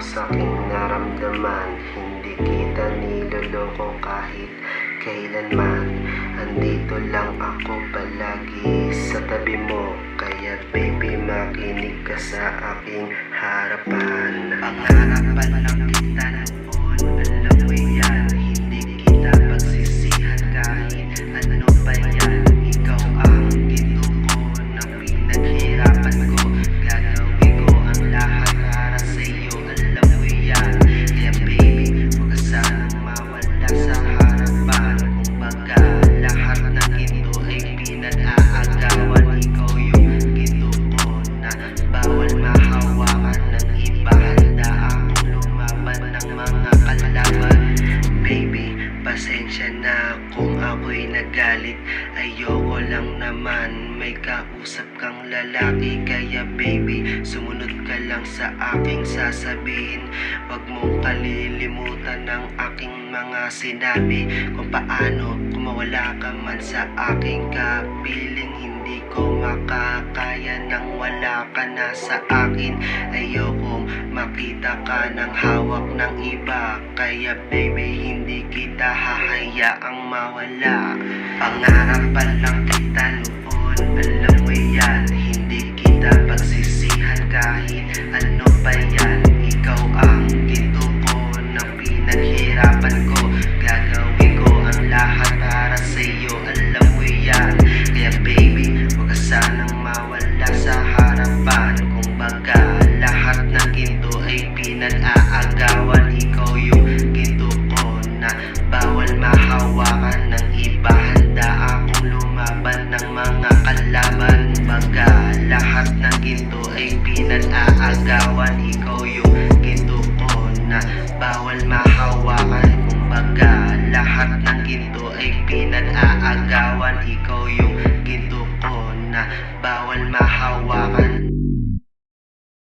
sa aking naramdaman. Hindi kita niloloko kahit kailanman. Andito lang ako palagi sa tabi mo. Kaya baby, makinig ka sa aking harapan. Pangarapan lang kita noon, alam mo yan. Hindi kita pagsisihan kahit ano pa yan. Ikaw ang ginto ko na pinaghirapan ko. Gagawin ko ang lahat para sa'yo, alam mo yan. Kaya baby, huwag ka sanang mawala sa harapan. Kumbaga, lahat ng ginto ay pinag-aagawan. Ikaw yung ginto ko na bawal mahawakan ng iba. Handa akong lumaban ng mga kalaban. Baby, pasensya na kung ako'y nagalit. Ayoko lang naman may kausap kang lalaki. Kaya baby, sumunod ka lang sa aking sasabihin. Huwag mong kalilimutan ng aking mga sinabi. Kung paano kung mawala ka man sa aking kapiling. Hindi ko makakaya nang wala ka na sa akin. Ayokong makita ka ng hawak ng iba. Kaya baby, hindi kita hahayaang mawala. Pangarapan lang kita noon, alam mo yan. Hindi kita pagsisihan kahit ano pa yan. Ikaw ang ginto ko na pinaghirapan ko. Gagawin ko ang lahat para sa'yo, alam mo yan. Kaya baby, huwag ka sanang mawala sa harapan. Kumbaga, lahat ng ginto ay pinag-aagawan. Ikaw yung ginto ko na bawal mahawakan ng iba. Handa akong lumaban ng mga kalaban. Kumbaga, lahat ng ginto ay pinag-aagawan. Ikaw yung ginto ko na bawal mahawakan. Kumbaga, lahat ng ginto ay pinag-aagawan. Ikaw yung ginto ko na bawal mahawakan.